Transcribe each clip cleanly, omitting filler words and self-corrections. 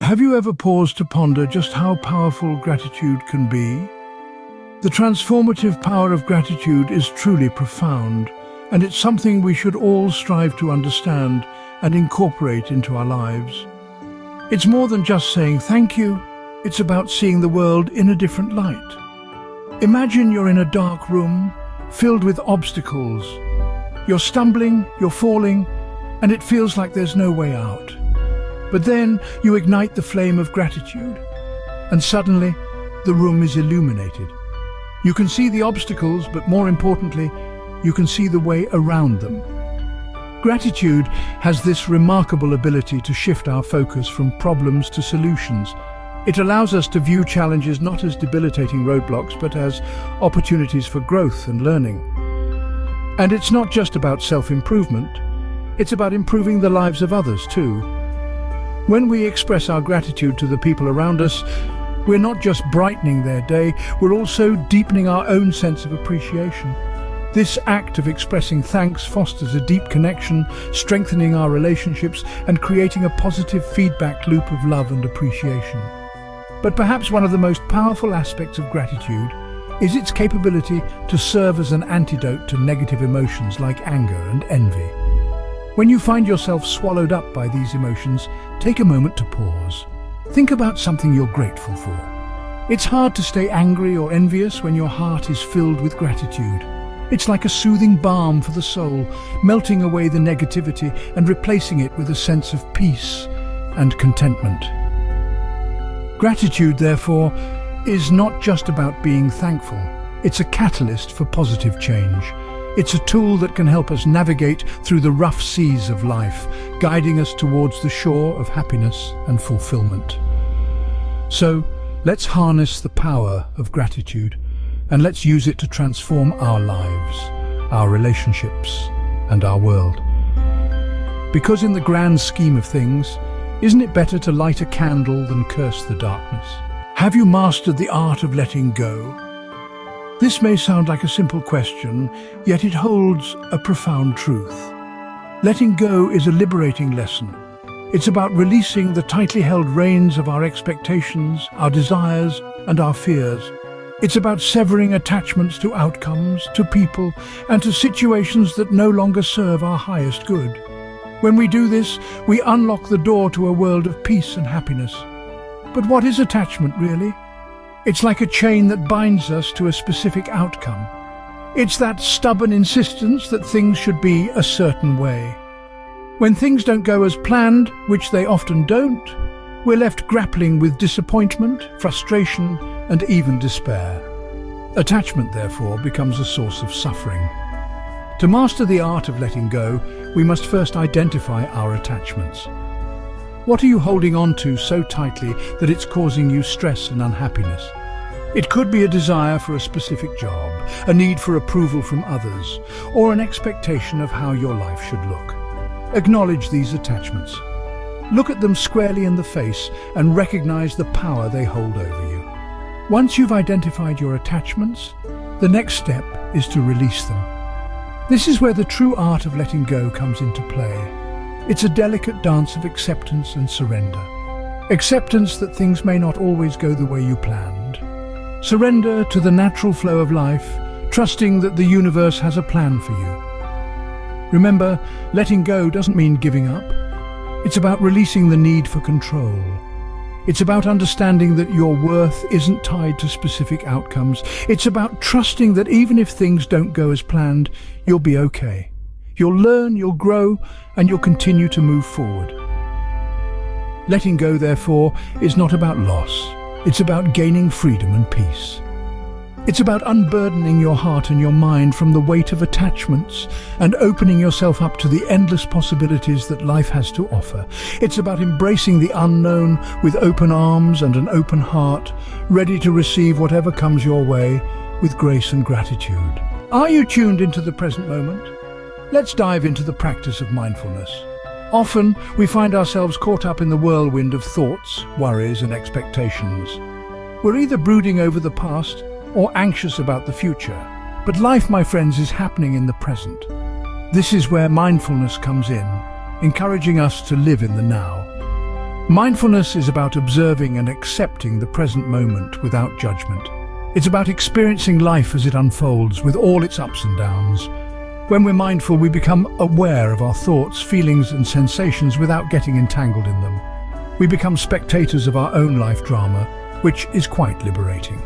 Have you ever paused to ponder just how powerful gratitude can be? The transformative power of gratitude is truly profound, and it's something we should all strive to understand and incorporate into our lives. It's more than just saying thank you, it's about seeing the world in a different light. Imagine you're in a dark room, filled with obstacles. You're stumbling, you're falling, and it feels like there's no way out. But then you ignite the flame of gratitude, and suddenly the room is illuminated. You can see the obstacles, but more importantly, you can see the way around them. Gratitude has this remarkable ability to shift our focus from problems to solutions. It allows us to view challenges not as debilitating roadblocks, but as opportunities for growth and learning. And it's not just about self-improvement, it's about improving the lives of others too. When we express our gratitude to the people around us, we're not just brightening their day, we're also deepening our own sense of appreciation. This act of expressing thanks fosters a deep connection, strengthening our relationships and creating a positive feedback loop of love and appreciation. But perhaps one of the most powerful aspects of gratitude is its capability to serve as an antidote to negative emotions like anger and envy. When you find yourself swallowed up by these emotions, take a moment to pause. Think about something you're grateful for. It's hard to stay angry or envious when your heart is filled with gratitude. It's like a soothing balm for the soul, melting away the negativity and replacing it with a sense of peace and contentment. Gratitude, therefore, is not just about being thankful. It's a catalyst for positive change. It's a tool that can help us navigate through the rough seas of life, guiding us towards the shore of happiness and fulfillment. So, let's harness the power of gratitude, and let's use it to transform our lives, our relationships, and our world. Because in the grand scheme of things, isn't it better to light a candle than curse the darkness? Have you mastered the art of letting go? This may sound like a simple question, yet it holds a profound truth. Letting go is a liberating lesson. It's about releasing the tightly held reins of our expectations, our desires, and our fears. It's about severing attachments to outcomes, to people, and to situations that no longer serve our highest good. When we do this, we unlock the door to a world of peace and happiness. But what is attachment, really? It's like a chain that binds us to a specific outcome. It's that stubborn insistence that things should be a certain way. When things don't go as planned, which they often don't, we're left grappling with disappointment, frustration, and even despair. Attachment, therefore, becomes a source of suffering. To master the art of letting go, we must first identify our attachments. What are you holding on to so tightly that it's causing you stress and unhappiness? It could be a desire for a specific job, a need for approval from others, or an expectation of how your life should look. Acknowledge these attachments. Look at them squarely in the face and recognize the power they hold over you. Once you've identified your attachments, the next step is to release them. This is where the true art of letting go comes into play. It's a delicate dance of acceptance and surrender. Acceptance that things may not always go the way you planned. Surrender to the natural flow of life, trusting that the universe has a plan for you. Remember, letting go doesn't mean giving up. It's about releasing the need for control. It's about understanding that your worth isn't tied to specific outcomes. It's about trusting that even if things don't go as planned, you'll be okay. You'll learn, you'll grow, and you'll continue to move forward. Letting go, therefore, is not about loss. It's about gaining freedom and peace. It's about unburdening your heart and your mind from the weight of attachments and opening yourself up to the endless possibilities that life has to offer. It's about embracing the unknown with open arms and an open heart, ready to receive whatever comes your way with grace and gratitude. Are you tuned into the present moment? Let's dive into the practice of mindfulness. Often, we find ourselves caught up in the whirlwind of thoughts, worries, and expectations. We're either brooding over the past or anxious about the future. But life, my friends, is happening in the present. This is where mindfulness comes in, encouraging us to live in the now. Mindfulness is about observing and accepting the present moment without judgment. It's about experiencing life as it unfolds with all its ups and downs. When we're mindful, we become aware of our thoughts, feelings and sensations without getting entangled in them. We become spectators of our own life drama, which is quite liberating.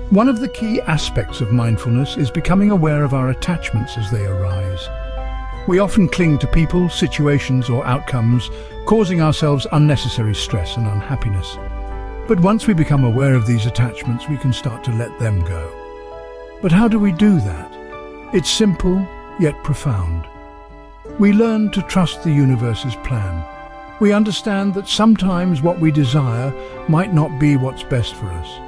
One of the key aspects of mindfulness is becoming aware of our attachments as they arise. We often cling to people, situations or outcomes, causing ourselves unnecessary stress and unhappiness. But once we become aware of these attachments, we can start to let them go. But how do we do that? It's simple, yet profound. We learn to trust the universe's plan. We understand that sometimes what we desire might not be what's best for us.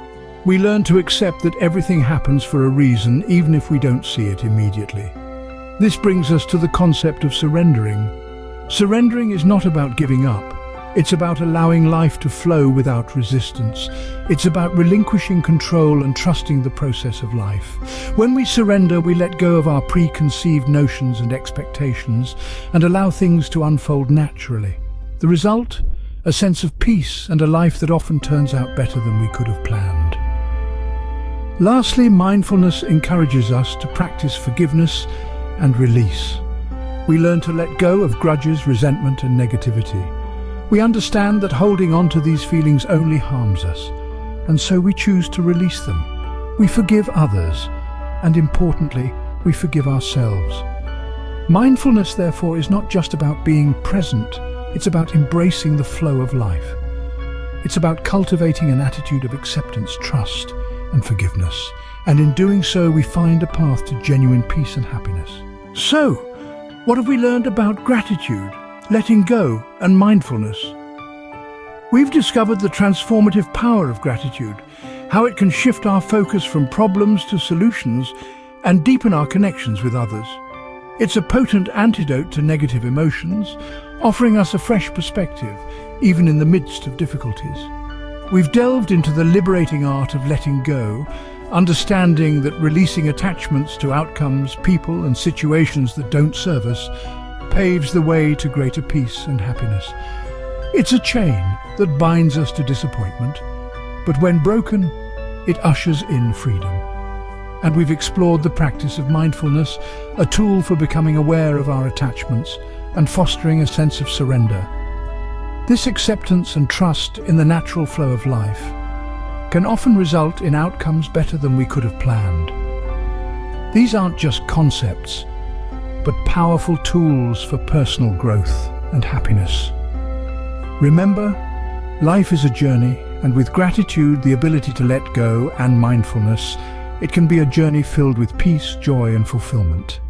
We learn to accept that everything happens for a reason, even if we don't see it immediately. This brings us to the concept of surrendering. Surrendering is not about giving up. It's about allowing life to flow without resistance. It's about relinquishing control and trusting the process of life. When we surrender, we let go of our preconceived notions and expectations and allow things to unfold naturally. The result? A sense of peace and a life that often turns out better than we could have planned. Lastly, mindfulness encourages us to practice forgiveness and release. We learn to let go of grudges, resentment and negativity. We understand that holding on to these feelings only harms us, and so we choose to release them. We forgive others, and importantly, we forgive ourselves. Mindfulness, therefore, is not just about being present, it's about embracing the flow of life. It's about cultivating an attitude of acceptance, trust, and forgiveness. And in doing so, we find a path to genuine peace and happiness. So, what have we learned about gratitude, letting go, and mindfulness? We've discovered the transformative power of gratitude, how it can shift our focus from problems to solutions and deepen our connections with others. It's a potent antidote to negative emotions, offering us a fresh perspective, even in the midst of difficulties. We've delved into the liberating art of letting go, understanding that releasing attachments to outcomes, people and situations that don't serve us paves the way to greater peace and happiness. It's a chain that binds us to disappointment, but when broken, it ushers in freedom. And we've explored the practice of mindfulness, a tool for becoming aware of our attachments and fostering a sense of surrender. This acceptance and trust in the natural flow of life can often result in outcomes better than we could have planned. These aren't just concepts, but powerful tools for personal growth and happiness. Remember, life is a journey, and with gratitude, the ability to let go, and mindfulness, it can be a journey filled with peace, joy, and fulfillment.